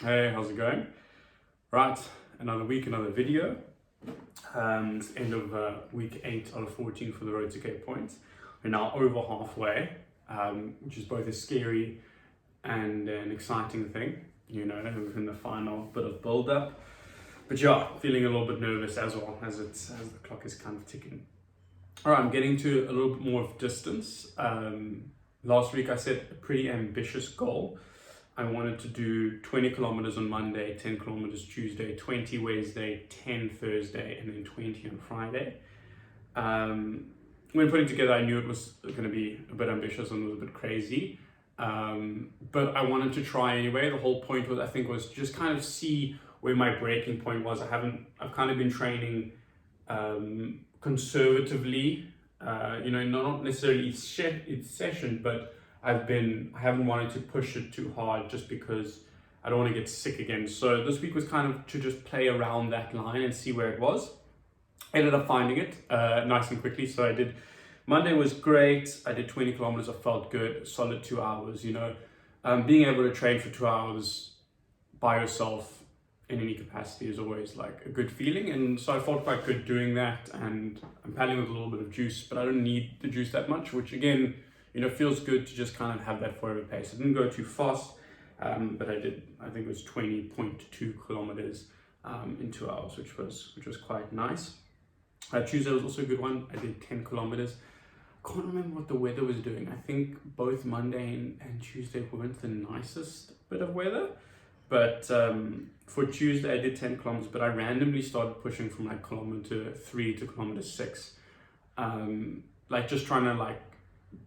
Hey, how's it going? Right, another week, another video. It's end of week 8 out of 14 for the road to Cape Point. We're now over halfway, which is both a scary and an exciting thing, within the final bit of build up. But yeah, feeling a little bit nervous as well as the clock is kind of ticking. All right, I'm getting to a little bit more of distance. Last week I set a pretty ambitious goal. I wanted to do 20 kilometers on Monday, 10 kilometers Tuesday, 20 Wednesday, 10 Thursday, and then 20 on Friday. When putting together, I knew it was going to be a bit ambitious and was a bit crazy. But I wanted to try anyway. The whole point was just kind of see where my breaking point was. I've kind of been training conservatively, not necessarily each session, but I haven't wanted to push it too hard just because I don't want to get sick again. So this week was kind of to just play around that line and see where it was. Ended up finding it nice and quickly. So Monday was great. I did 20 kilometers. I felt good, solid 2 hours, being able to train for 2 hours by yourself in any capacity is always like a good feeling. And so I felt quite good doing that, and I'm paddling with a little bit of juice, but I don't need the juice that much, which again, feels good to just kind of have that forever pace. I didn't go too fast, but I think it was 20.2 kilometers in 2 hours, which was quite nice. Tuesday was also a good one. I did 10 kilometers. I can't remember what the weather was doing. I think both Monday and Tuesday weren't the nicest bit of weather. But for Tuesday, I did 10 kilometers, but I randomly started pushing from like kilometer 3 to kilometer 6. Just trying to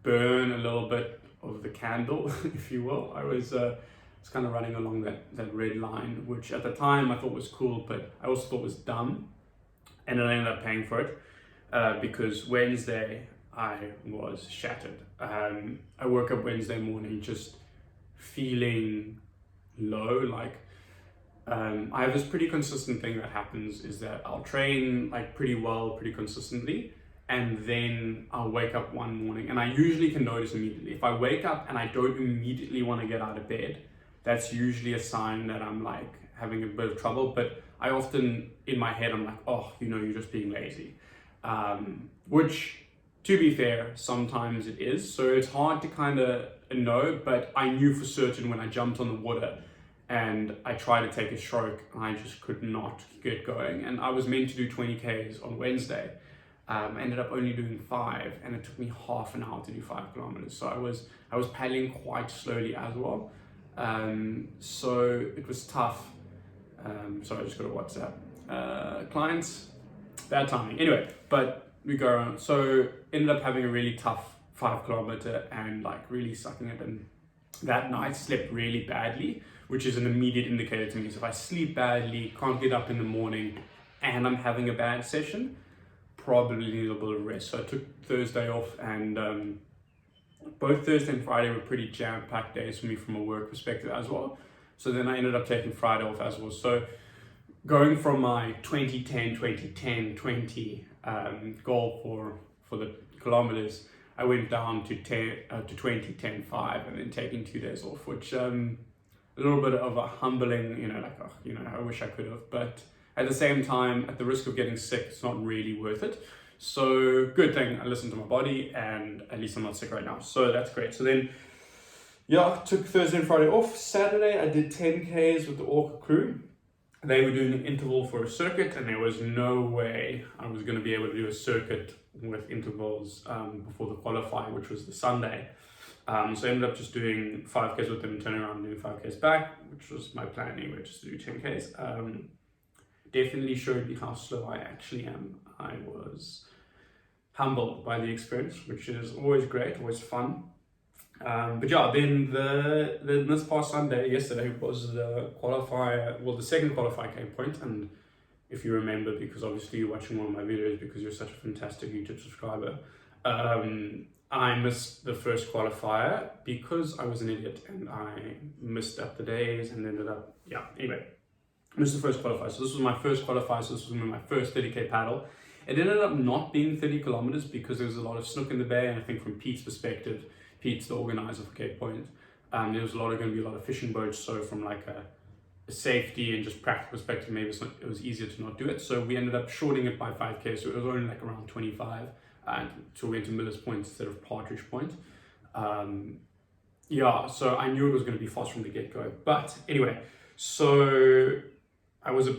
burn a little bit of the candle, if you will. I was kind of running along that red line, which at the time I thought was cool, but I also thought was dumb. And then I ended up paying for it because Wednesday I was shattered. I woke up Wednesday morning just feeling low. I have this pretty consistent thing that happens is that I'll train pretty well, pretty consistently, and then I'll wake up one morning and I usually can notice immediately. If I wake up and I don't immediately want to get out of bed, that's usually a sign that I'm having a bit of trouble. But I often, in my head, I'm like, oh, you're just being lazy. Which, to be fair, sometimes it is. So it's hard to kind of know, but I knew for certain when I jumped on the water and I tried to take a stroke, I just could not get going. And I was meant to do 20 Ks on Wednesday. Ended up only doing 5, and it took me half an hour to do 5 kilometers. So I was paddling quite slowly as well. So it was tough. Sorry, I just got a WhatsApp. Clients, bad timing. Anyway, but we go on. So ended up having a really tough 5 kilometer and really sucking it. And that night slept really badly, which is an immediate indicator to me. So if I sleep badly, can't get up in the morning, and I'm having a bad session, probably need a little bit of rest. So I took Thursday off, and both Thursday and Friday were pretty jam-packed days for me from a work perspective as well. So then I ended up taking Friday off as well. So going from my 20 goal for the kilometers, I went down to 20, 10, 5, and then taking 2 days off, which a little bit of a humbling, I wish I could have, but at the same time, at the risk of getting sick, it's not really worth it. So good thing I listened to my body, and at least I'm not sick right now. So that's great. So then, took Thursday and Friday off. Saturday, I did 10 Ks with the Orca crew. They were doing an interval for a circuit, and there was no way I was going to be able to do a circuit with intervals before the qualifier, which was the Sunday. So I ended up just doing 5 Ks with them and turning around and doing 5 Ks back, which was my plan anyway, just to do 10 Ks. Definitely showed me how slow I actually am. I was humbled by the experience, which is always great, always fun. But then this past Sunday, yesterday, was the qualifier, the second qualifier Cape Point. And if you remember, because obviously you're watching one of my videos because you're such a fantastic YouTube subscriber, I missed the first qualifier because I was an idiot and I missed up the days and ended up, anyway. This is the first qualifier. So this was my first qualifier. So this was my first 30K paddle. It ended up not being 30 kilometers because there was a lot of snook in the bay. And I think from Pete's perspective, Pete's the organizer for Cape Point, there was going to be a lot of fishing boats. So from safety and just practical perspective, maybe it was easier to not do it. So we ended up shorting it by 5k, so it was only like around 25, and so we went to Miller's Point instead of Partridge Point. Yeah, so I knew it was going to be fast from the get-go. But anyway, so I was a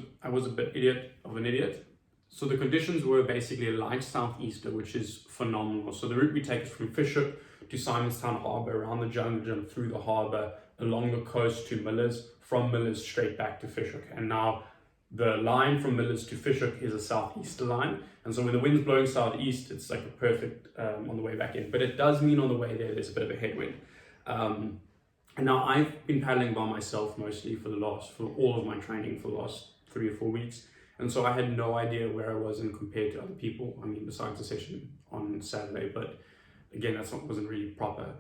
bit of an idiot. So the conditions were basically a light southeaster, which is phenomenal. So the route we take is from Fishook to Simonstown Harbour, around the jungle, through the harbour, along the coast to Miller's, from Miller's straight back to Fishook. And now the line from Miller's to Fishook is a southeaster line. And so when the wind's blowing southeast, it's like a perfect on the way back in. But it does mean on the way there's a bit of a headwind. And now I've been paddling by myself mostly for all of my training for the last 3 or 4 weeks. And so I had no idea where I was in compared to other people. I mean, besides the session on Saturday, but again, wasn't really proper.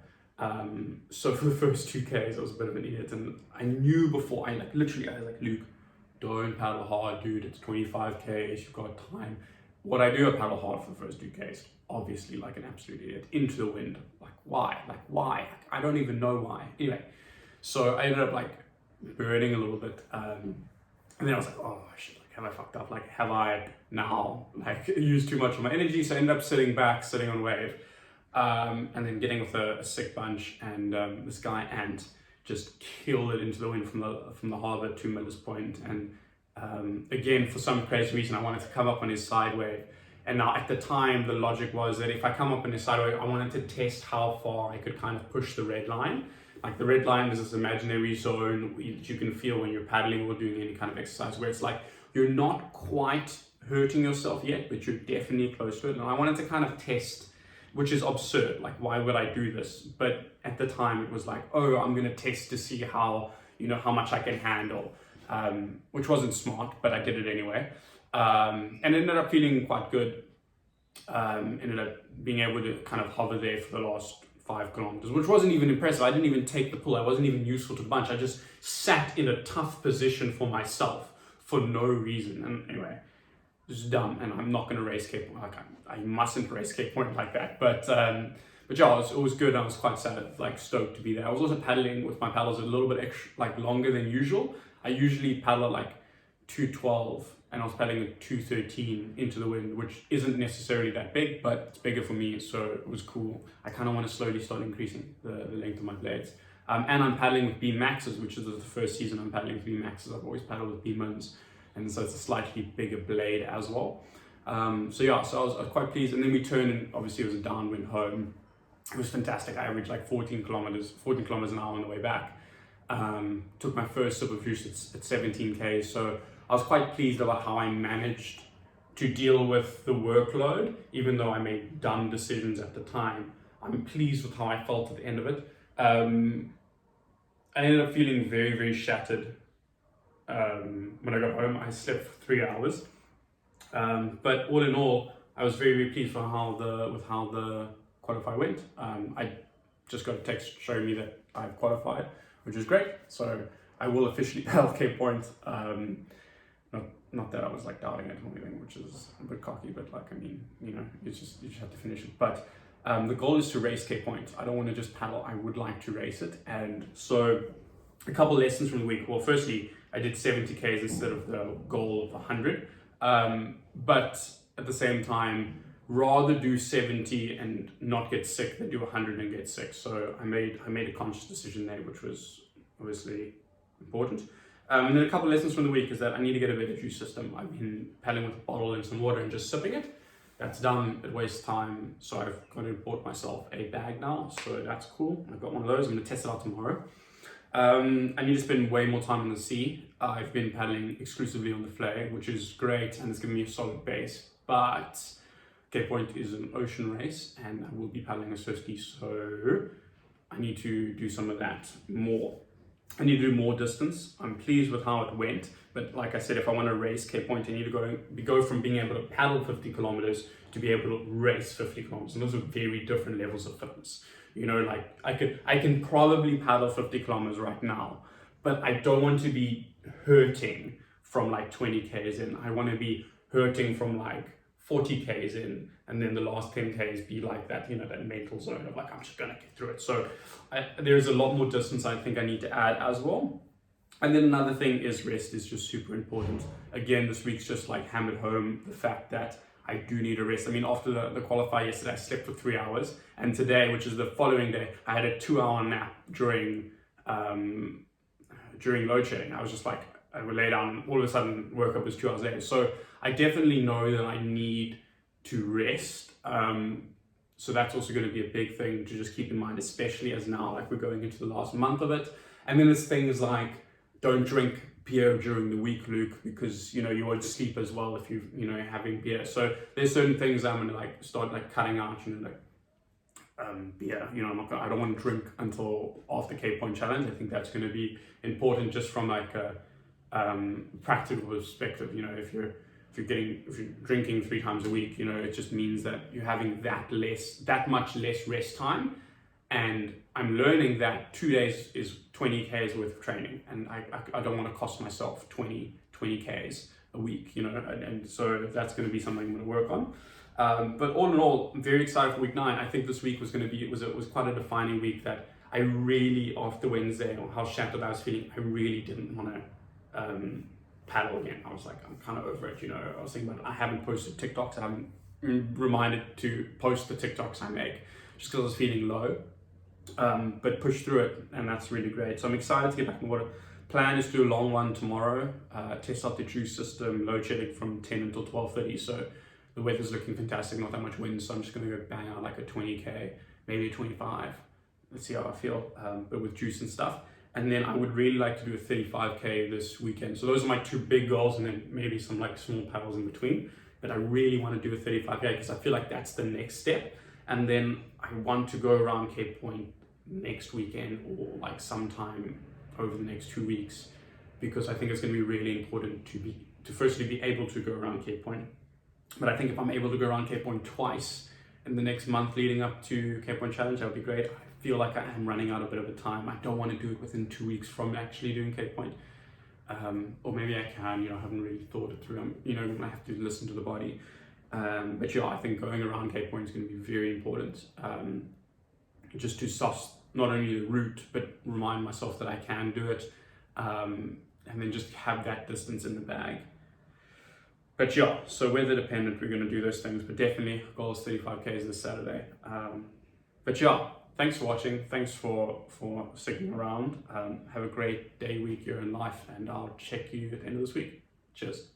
So for the first 2Ks, I was a bit of an idiot, and I knew before, I was like, Luke, don't paddle hard, dude, it's 25Ks, you've got time. What I do, I paddle hard for the first 2Ks, obviously like an absolute idiot, into the wind. Like why? I don't even know why. Anyway, so I ended up like burning a little bit, and then I was like, oh shit, like have I fucked up? Like have I now like used too much of my energy? So I ended up sitting on wave. And then getting with a sick bunch, and this guy Ant just killed it into the wind from the harbour to Miller's Point. And again, for some crazy reason, I wanted to come up on his side wave. And now at the time, the logic was that if I come up on his side wave, I wanted to test how far I could kind of push the red line. Like the red line is this imaginary zone that you can feel when you're paddling or doing any kind of exercise, where it's like you're not quite hurting yourself yet, but you're definitely close to it. And I wanted to kind of test, which is absurd. Like, why would I do this? But at the time it was like, oh, I'm going to test to see how much I can handle, which wasn't smart, but I did it anyway. And ended up feeling quite good. Ended up being able to kind of hover there for the last 5 kilometers, which wasn't even impressive. I didn't even take the pull. I wasn't even useful to the bunch. I just sat in a tough position for myself for no reason. And anyway, just dumb, and I'm not going to race Cape Point. Like I mustn't race Cape Point like that. But yeah, it was good. I was quite stoked to be there. I was also paddling with my paddles a little bit extra, longer than usual. I usually paddle 2:12, and I was paddling at 2:13 into the wind, which isn't necessarily that big, but it's bigger for me, so it was cool. I kind of want to slowly start increasing the length of my blades. And I'm paddling with B Maxes, which is the first season I'm paddling with B Maxes. I've always paddled with B Mins, and so it's a slightly bigger blade as well. So I was quite pleased. And then we turned, and obviously it was a downwind home. It was fantastic. I averaged 14 kilometers an hour on the way back. Took my first super boost at 17K. So I was quite pleased about how I managed to deal with the workload, even though I made dumb decisions at the time. I'm pleased with how I felt at the end of it. I ended up feeling very, very shattered when I got home. I slept for 3 hours. But all in all, I was very, very pleased with how the qualifier went. I just got a text showing me that I've qualified, which is great. So I will officially paddle Cape Point. Not that I was doubting it or anything, which is a bit cocky, but you just have to finish it. But the goal is to race Cape Point. I don't want to just paddle. I would like to race it. And so a couple lessons from the week. Well, firstly, I did 70Ks instead of the goal of 100. But at the same time, rather do 70 and not get sick than do 100 and get sick. So I made a conscious decision there, which was obviously important. And then a couple lessons from the week is that I need to get a better juice system. I've been paddling with a bottle and some water and just sipping it. That's done, it wastes time. So I've got to import myself a bag now. So that's cool. I've got one of those. I'm going to test it out tomorrow. I need to spend way more time on the sea. I've been paddling exclusively on the Flay, which is great, and it's given me a solid base. But Cape Point is an ocean race, and I will be paddling a 50, so I need to do some of that more. I need to do more distance. I'm pleased with how it went, but like I said, if I want to race Cape Point, I need to go from being able to paddle 50 kilometers to be able to race 50 kilometers, and those are very different levels of fitness. I can probably paddle 50 kilometers right now, but I don't want to be hurting from 20 Ks in. I want to be hurting from 40 Ks in, and then the last 10 Ks be that, that mental zone of I'm just gonna get through it. So there's a lot more distance I think I need to add as well. And then another thing is rest is just super important. Again, this week's just like hammered home the fact that I do need a rest. I mean, after the qualifier yesterday, I slept for 3 hours. And today, which is the following day, I had a 2-hour nap during load shedding. I was just like, I would lay down, all of a sudden woke up was 2 hours later. So I definitely know that I need to rest. So that's also going to be a big thing to just keep in mind, especially as now, like we're going into the last month of it. And then there's things like, don't drink beer during the week, Luke, because you won't sleep as well if you're having beer. So there's certain things I'm gonna like start like cutting out, beer. I don't want to drink until after Cape Point Challenge. I think that's going to be important just from like a practical perspective. If you're drinking 3 times a week, it just means that you're having that much less rest time. And I'm learning that 2 days is 20 Ks worth of training, and I don't want to cost myself 20 Ks a week, and so that's going to be something I'm going to work on. But all in all, I'm very excited for week 9. I think this week was quite a defining week that I really, after Wednesday, or how shattered I was feeling, I really didn't want to paddle again. I was like, I'm kind of over it, I was thinking about it. I haven't posted TikToks, I haven't reminded to post the TikToks I make, just because I was feeling low. But push through it, and that's really great. So I'm excited to get back in the water. Plan is to do a long one tomorrow, test out the juice system, load shedding from 10 until 12:30. So the weather's looking fantastic, not that much wind, so I'm just going to go bang out like a 20K, maybe a 25. Let's see how I feel, but with juice and stuff. And then I would really like to do a 35K this weekend. So those are my 2 big goals, and then maybe some like small paddles in between. But I really want to do a 35K because I feel like that's the next step. And then I want to go around Cape Point next weekend, or like sometime over the next 2 weeks, because I think it's going to be really important to firstly be able to go around Cape Point. But I think if I'm able to go around Cape Point twice in the next month leading up to Cape Point Challenge, that would be great. I feel like I am running out a bit of a time. I don't want to do it within 2 weeks from actually doing Cape Point. Or maybe I can, I haven't really thought it through. I have to listen to the body. But yeah, I think going around Cape Point is going to be very important. Just to suss not only the route, but remind myself that I can do it. And then just have that distance in the bag. But yeah, so weather dependent, we're going to do those things. But definitely, goal is 35Ks this Saturday. But yeah, thanks for watching. Thanks for sticking around. Have a great day, week, year in life, and I'll check you at the end of this week. Cheers.